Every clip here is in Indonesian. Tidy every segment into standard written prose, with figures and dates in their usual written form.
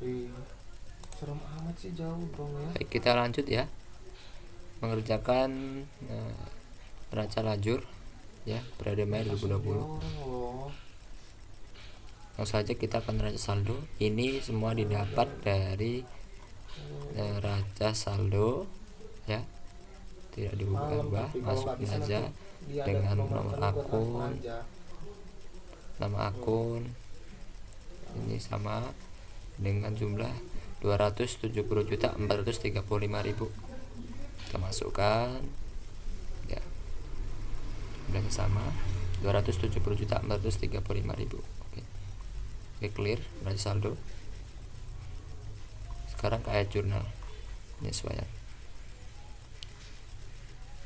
Iya. Serem amat sih, jauh dong ya. Baik, kita lanjut ya, mengerjakan neraca lajur ya periode Mei 2020. Langsung saja kita akan neraca saldo. Ini semua didapat dari neraca saldo ya, tidak diubah-ubah, masukin aja dengan nomor akun, nama akun ini sama dengan jumlah 270.435.000. Kita masukkan ya, jumlahnya sama 270.435.000. Oke, clear neraca saldo. Sekarang kayak jurnal penyesuaian.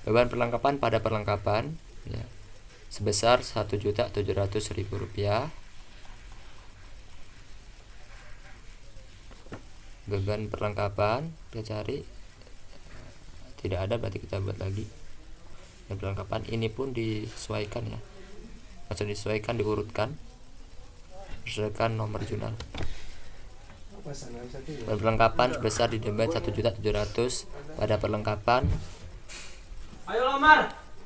Beban perlengkapan pada perlengkapan ya, sebesar 1.700.000 rupiah. Beban perlengkapan kita cari, tidak ada, berarti kita buat lagi. Dan perlengkapan ini pun disesuaikan ya, langsung disesuaikan, diurutkan berdasarkan nomor jurnal. Dan perlengkapan sebesar di debit 1.700.000 pada perlengkapan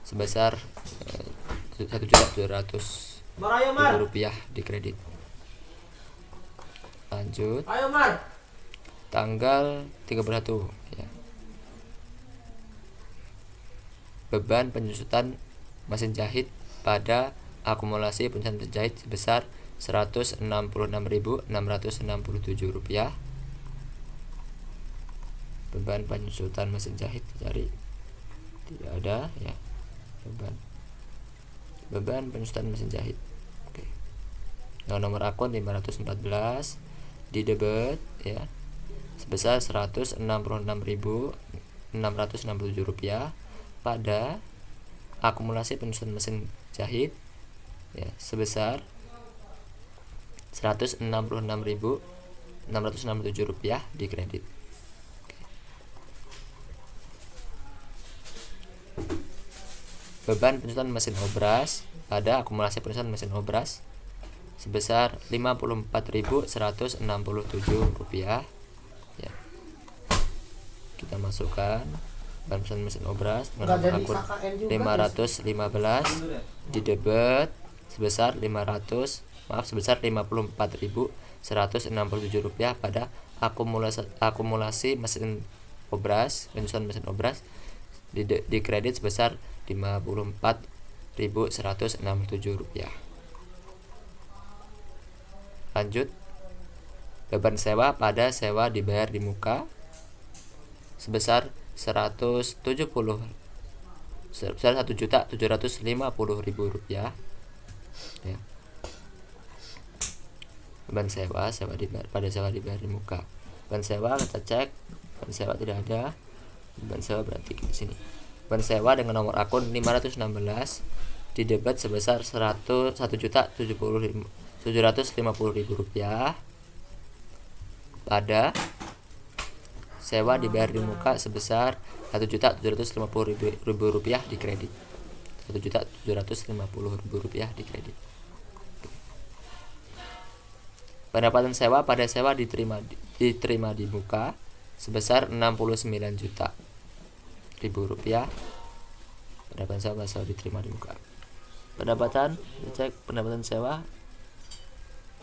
sebesar 1.700.000 rupiah di kredit. Lanjut tanggal 31 ya. Beban penyusutan mesin jahit pada akumulasi penyusutan mesin jahit sebesar 166.667 rupiah. Beban penyusutan mesin jahit cari, tidak ada ya. Beban penyusutan mesin jahit. Oke. Dengan nomor akun 514 di debit ya, sebesar 166.667 rupiah pada akumulasi penyusutan mesin jahit ya, sebesar 166.667 rupiah di kredit. Beban penyusutan mesin obras pada akumulasi penyusutan mesin obras sebesar 54.167 rupiah ya. Kita masukkan beban penyusutan mesin obras dengan nomor akun 515 di debit sebesar 54.167 rupiah pada akumulasi mesin obras, penyusutan mesin obras di kredit sebesar 54.167 rupiah. Lanjut, beban sewa pada sewa dibayar di muka sebesar 1.750.000 rupiah ya. Beban sewa dibayar pada sewa dibayar di muka. Beban sewa kita cek, beban sewa tidak ada. Beban sewa berarti di sini. Beban sewa dengan nomor akun 516 di debit sebesar 1.750.000 rupiah pada sewa dibayar di muka sebesar 1.750.000 rupiah di kredit. 1.750.000 rupiah di kredit. Pendapatan sewa pada sewa diterima di muka sebesar 69 juta ribu rupiah. Pendapatan sewa pada sewa diterima di muka. Pendapatan, cek pendapatan sewa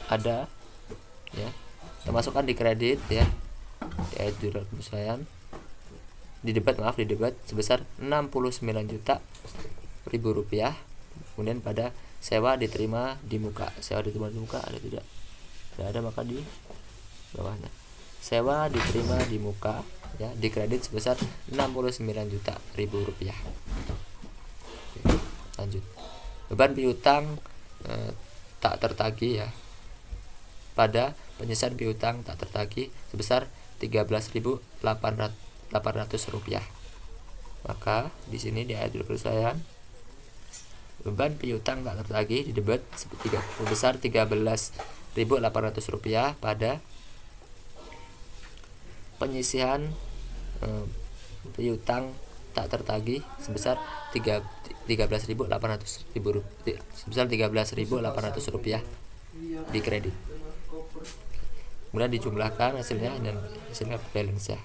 ada ya. Kita masukkan di kredit ya. Di jurnal penyesuaian. Di debit sebesar 69 juta ribu rupiah. Kemudian pada sewa diterima di muka. Sewa diterima di muka ada tidak? Tidak ada, maka di bawahnya sewa diterima di muka ya, di kredit sebesar 69 juta ribu rupiah. Oke, lanjut. Beban piutang tak tertagih ya, pada penyelesaian piutang tak tertagih sebesar 13.800 rupiah. Maka di sini di ayat penyesuaian beban piutang tak tertagih di debit sebesar 13.800 rupiah pada penyisihan piutang tak tertagih sebesar 13.800 rupiah di kredit. kemudian dijumlahkan hasilnya dan hasilnya balance ya,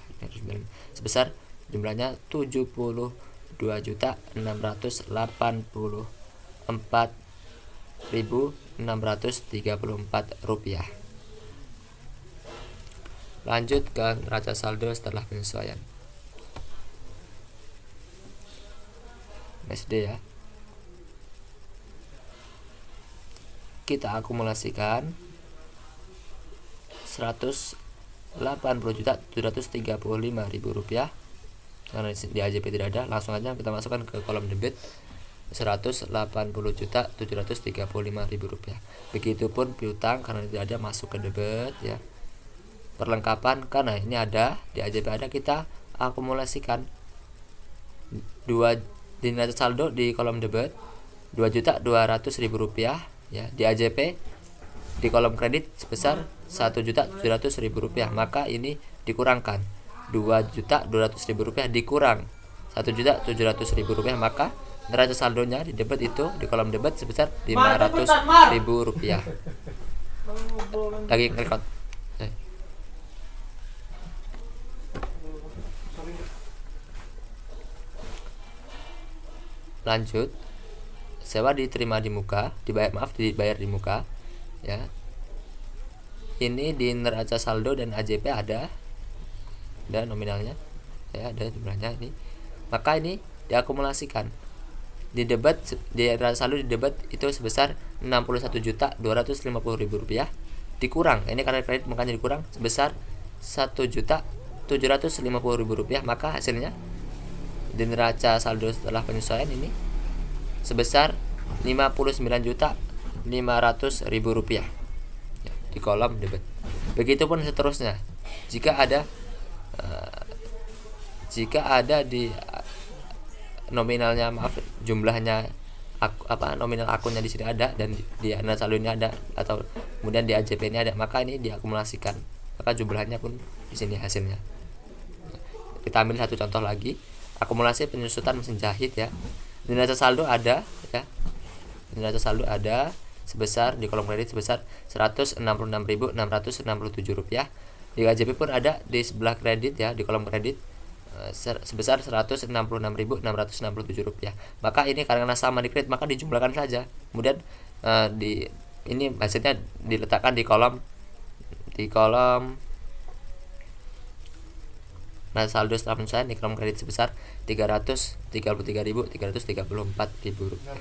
sebesar jumlahnya 72.684.634 rupiah. Lanjut ke neraca saldo setelah penyesuaian. SD ya. Kita akumulasikan 180.735.000 rupiah. Karena di AJP tidak ada, langsung aja kita masukkan ke kolom debit 180.735.000 rupiah. Begitupun piutang, karena tidak ada, masuk ke debit ya. Perlengkapan, karena ini ada di AJP ada, kita akumulasikan 2 di neraca saldo di kolom debit 2.200.000 rupiah ya. Di AJP di kolom kredit sebesar 1.700.000 rupiah, maka ini dikurangkan 2.200.000 rupiah dikurang 1.700.000 rupiah, maka neraca saldonya di debit itu di kolom debit sebesar 500.000 rupiah. Lagi record. Lanjut, sewa diterima di muka, dibayar di muka ya. Ini di neraca saldo dan AJP ada nominalnya ya, ada jumlahnya ini. Maka ini diakumulasikan di debit, di neraca saldo di debit itu sebesar 61.250.000 rupiah dikurang, ini karena kredit makanya dikurang sebesar 1.750.000 rupiah, maka hasilnya di neraca saldo setelah penyesuaian ini sebesar 59.500.000 rupiah ya, di kolom debit. Begitupun seterusnya, jika ada di nominalnya, jumlahnya nominal akunnya di sini ada dan di neraca saldo ini ada, atau kemudian di AJP ini ada, maka ini diakumulasikan, maka jumlahnya pun di sini hasilnya. Kita ambil satu contoh lagi, akumulasi penyusutan mesin jahit ya. Di neraca saldo ada ya. Di neraca saldo ada sebesar di kolom kredit sebesar 166.667 rupiah. Di AJP pun ada di sebelah kredit ya, di kolom kredit sebesar 166.667 rupiah. Maka ini karena sama di kredit, maka dijumlahkan saja. Kemudian di ini hasilnya diletakkan di kolom neraca saldo setelah penyesuaian di kolom kredit sebesar 333.334.000 rupiah.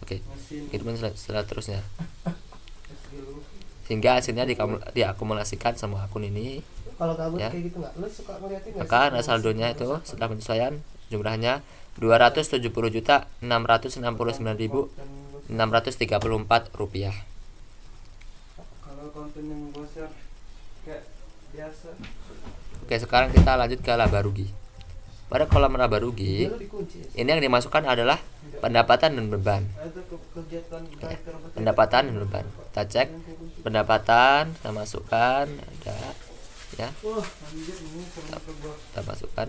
Oke, itu pun seterusnya. Sehingga hasilnya diakumulasikan semua akun ini. Kalau kabut Ya. kayak gitu nggak? Lu suka ngeliatin nggak Maka sih? neraca saldonya itu setelah penyesuaian jumlahnya 270.669.634 rupiah. Kalau konten yang gue share kayak biasa, Oke, sekarang kita lanjut ke laba rugi. Pada kolom laba rugi, dia lu dikunci ya. ini yang dimasukkan adalah pendapatan dan beban. Ada kegiatan Pendapatan dan beban. Kita cek pendapatan, kita masukkan ada ya. Wah, anjir ini sama ke gua. Kita masukkan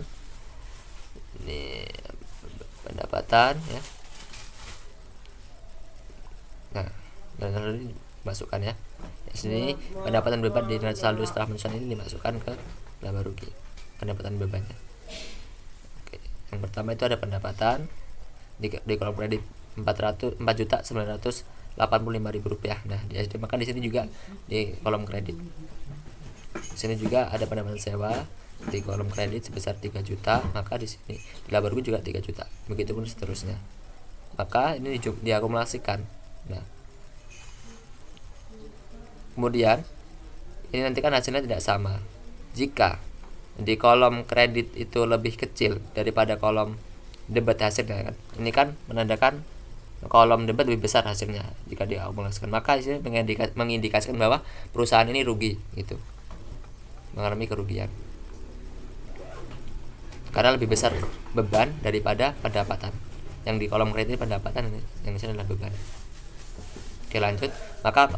ini pendapatan ya. Nah, dan ini masukkan ya. Di sini pendapatan beban di neraca saldo setelah penyesuaian ini dimasukkan ke laba rugi. Pendapatan bebannya. Oke, yang pertama itu ada pendapatan di kolom kredit 4.985.000 rupiah. Nah, maka di sini juga di kolom kredit. Di sini juga ada pendapatan sewa di kolom kredit sebesar 3 juta, maka di sini di laba rugi juga 3 juta. Begitupun seterusnya. Maka ini diakumulasikan. Nah, kemudian ini nanti kan hasilnya tidak sama. Jika di kolom kredit itu lebih kecil daripada kolom debit hasilnya kan. Ini kan menandakan kolom debit lebih besar hasilnya jika diakumulasikan. Maka ini mengindikasikan bahwa perusahaan ini rugi gitu. Mengalami kerugian. Karena lebih besar beban daripada pendapatan. Yang di kolom kredit pendapatan, yang di sini adalah beban. Oke, lanjut. Maka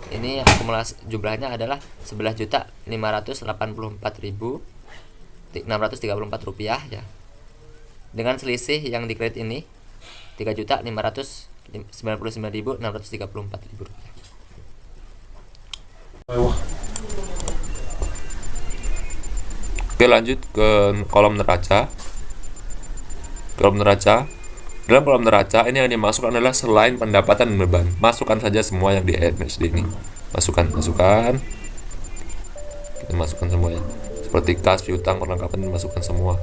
ini akumulasi jumlahnya adalah 11.584.634 rupiah ya. Dengan selisih yang di kredit ini 3.599.634 rupiah. Oke, lanjut ke kolom neraca. Kolom neraca. Dalam kolom neraca ini yang dimasukkan adalah selain pendapatan dan beban. Masukkan saja semua yang di AMSD ini. Masukkan. Kita masukkan semuanya. Seperti kas, piutang, perlengkapan, masukkan semua.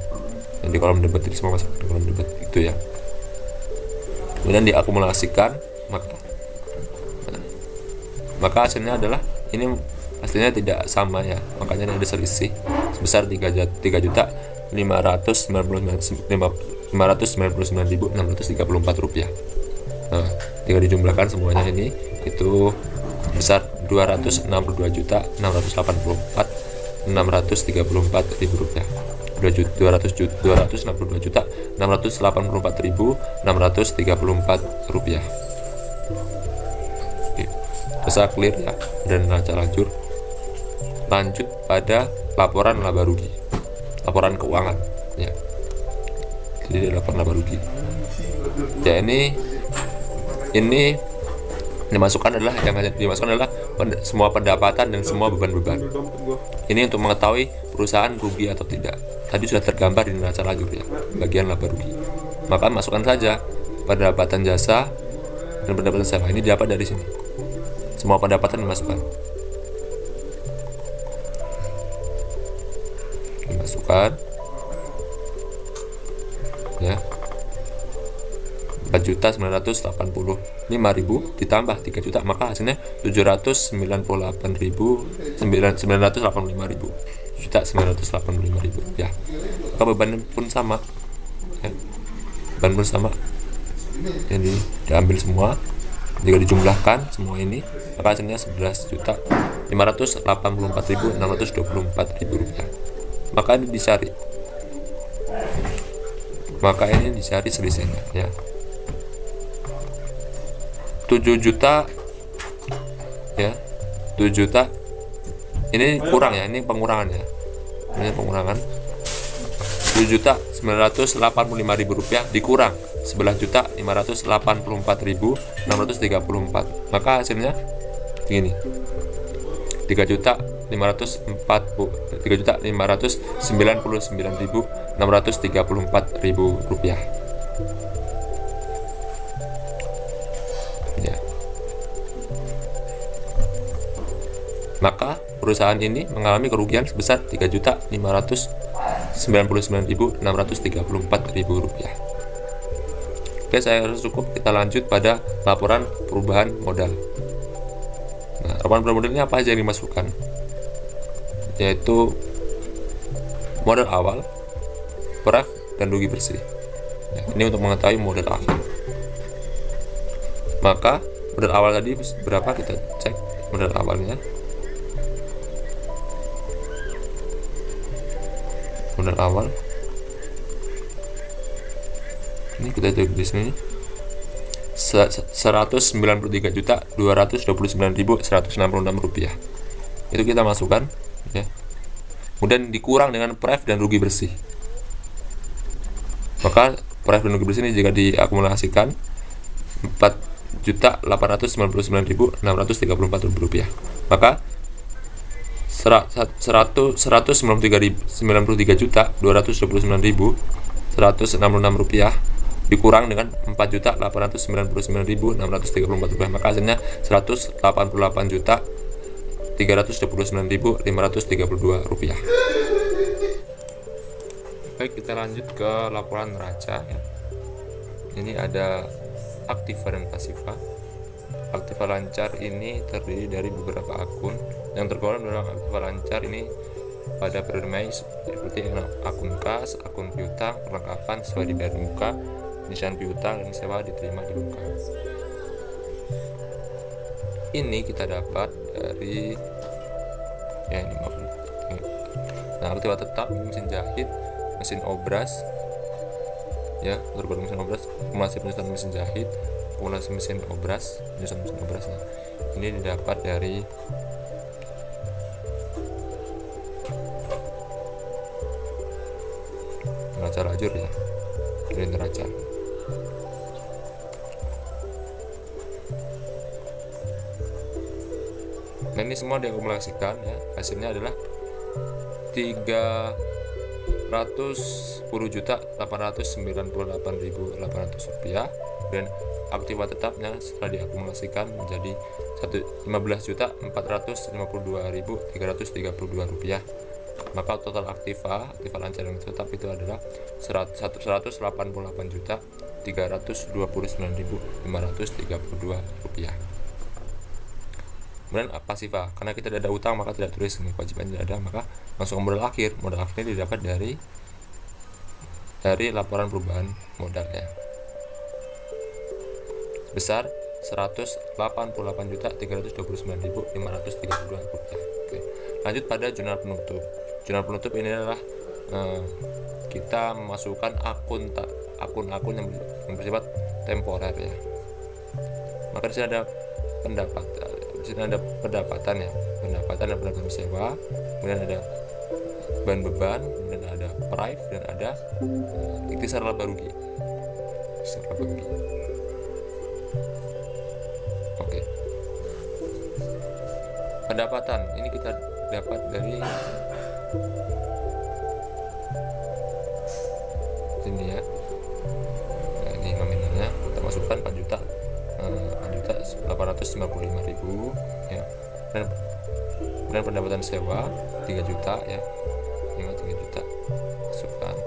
Yang di kolom debit ini semua masukkan di kolom debit itu ya. Kemudian diakumulasikan, maka hasilnya adalah ini hasilnya tidak sama ya, makanya ini ada selisih sebesar 3.599.634 rupiah. Nah, jika dijumlahkan semuanya ini itu besar 262.634.634 rupiah. 262.684.634 rupiah. Oke, bisa clear ya dan neraca lanjut pada laporan laba rugi, laporan keuangan ya. Jadi laporan laba rugi ya, ini dimasukkan adalah semua pendapatan dan semua beban-beban. Ini untuk mengetahui perusahaan rugi atau tidak. Tadi sudah tergambar di neraca lanjut ya, bagian laba rugi. Maka masukkan saja pendapatan jasa dan pendapatan sewa. Ini dapat dari sini. Semua pendapatan dimasukkan. Dimasukkan ya. 4.985.000 ditambah 3 juta, maka hasilnya 798.985.000 ya. Maka beban pun sama ya. Beban pun sama, jadi diambil semua, jika dijumlahkan semua ini maka hasilnya 11.584.624 rupiah. Maka ini dicari selisihnya ya. 7 juta ya, 7 juta ini kurang ya, ini pengurangan ya, ini pengurangan. 7.985.000 rupiah dikurang 11.584.634, maka hasilnya begini, 3.599.634 rupiah ya. Maka perusahaan ini mengalami kerugian sebesar 3.599.634 rupiah. Oke, saya rasa cukup. Kita lanjut pada laporan perubahan modal. Nah, laporan perubahan modal ini apa aja yang dimasukkan? Yaitu modal awal, pref, dan rugi bersih ya, ini untuk mengetahui modal akhir. Maka modal awal tadi berapa, kita cek modal awalnya. Modal awal ini kita cek di sini 193.229.166 rupiah. Itu kita masukkan ya. Kemudian dikurang dengan pref dan rugi bersih. Maka pref dan rugi bersih ini jika diakumulasikan 4.899.634 rupiah. Maka 193.229.166 rupiah dikurang dengan 4.899.634 rupiah, maka hasilnya 188.329.532 rupiah. Baik, kita lanjut ke laporan neraca ya. Ini ada aktiva dan pasiva. Aktiva lancar ini terdiri dari beberapa akun. Yang tergolong dalam aktiva lancar ini pada periode Mei seperti akun kas, akun piutang, perlengkapan sewa dibayar di muka, penyisihan piutang dan sewa diterima di muka. Ini kita dapat dari ya ini maaf. Nah, aktiva tetap mesin jahit, mesin obras ya, tergolong mesin obras, akumulasi penyusunan mesin jahit, akumulasi mesin obras, penyusunan mesin obras ya. Ini didapat dari neraca lajur ya, dari neraca. ini semua diakumulasikan ya, hasilnya adalah 310.898.800 rupiah. Dan aktiva tetapnya setelah diakumulasikan menjadi 15.452.332 rupiah. Maka total aktiva lancar yang tetap itu adalah 188.329.532 rupiah. Kemudian pasifa, karena kita tidak ada utang maka tidak tulis kewajiban tidak ada, maka langsung ke modal akhir. Modal akhirnya didapat dari laporan perubahan modal ya, besar 188.329.532 rupiah. Oke. Lanjut pada jurnal penutup. Jurnal penutup ini adalah kita memasukkan akun-akun yang bersifat temporer ya. Maka di sini ada pendapatan ya, pendapatan dan pendapatan sewa, kemudian ada bahan beban, kemudian ada prive, dan ada ikhtisar laba rugi. Oke. Pendapatan ini kita dapat dari sini ya. Nah, ini nominalnya kita masukkan 4.855.000 ya. Dan pendapatan sewa 3 juta ya. 3 juta masukkan.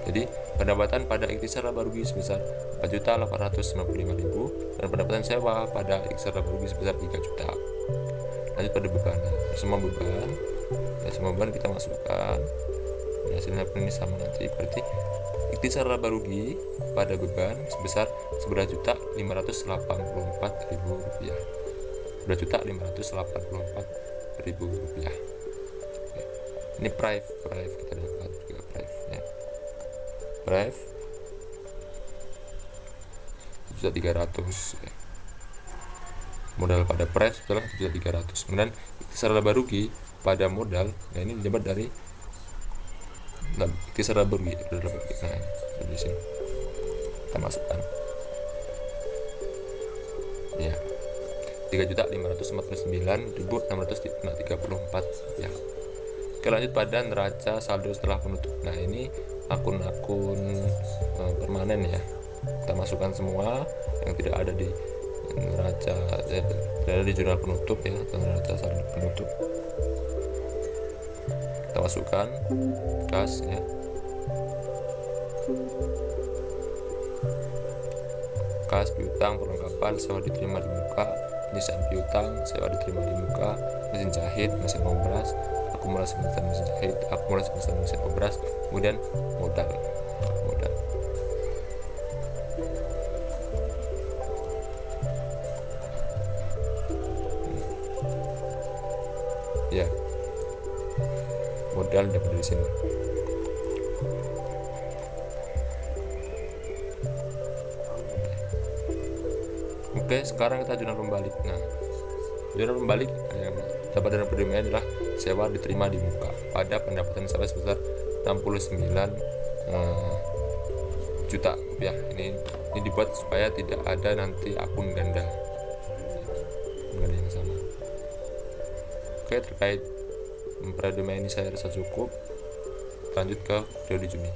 Jadi pendapatan pada ikhtisar laba rugi sebesar 4.855.000 dan pendapatan sewa pada ikhtisar laba rugi sebesar 3 juta. Lanjut pada beban. Semua beban kita masukkan. Hasilnya ini sama nanti, berarti ikhtisar laba rugi pada beban sebesar 11.584.000 rupiah. 11.584.000 rupiah. Ini prive kita dapat juga prive ya. Prive 1.300 ya. Modal pada prive adalah 1.300. Kemudian ikhtisar laba rugi pada modal, nah ini didapat dari ikhtisar laba rugi. Nah, di sini kita masukkan ya, 3.549.634 ya. Oke, lanjut pada neraca saldo setelah penutup. Nah, ini akun-akun permanen ya. Kita masukkan semua yang tidak ada di neraca, tidak ada di jurnal penutup ya, atau neraca saldo penutup. Kita masukkan kas ya. Kas, piutang, perlengkapan, sewa diterima di muka, penyisian piutang, sewa diterima di muka, mesin jahit, mesin obras, akumulasi mesin jahit, akumulasi mesin obras, kemudian modal. Ya, modal dapat dari sini. Oke, sekarang kita jurnal pembalik. Nah, jurnal pembalik yang dapat dana pribadi adalah sewa diterima di muka pada pendapatan sewa sebesar 69 juta rupiah. Ini dibuat supaya tidak ada nanti akun ganda yang sama. Oke, terkait periode Mei ini saya rasa cukup. Lanjut ke periode Juni.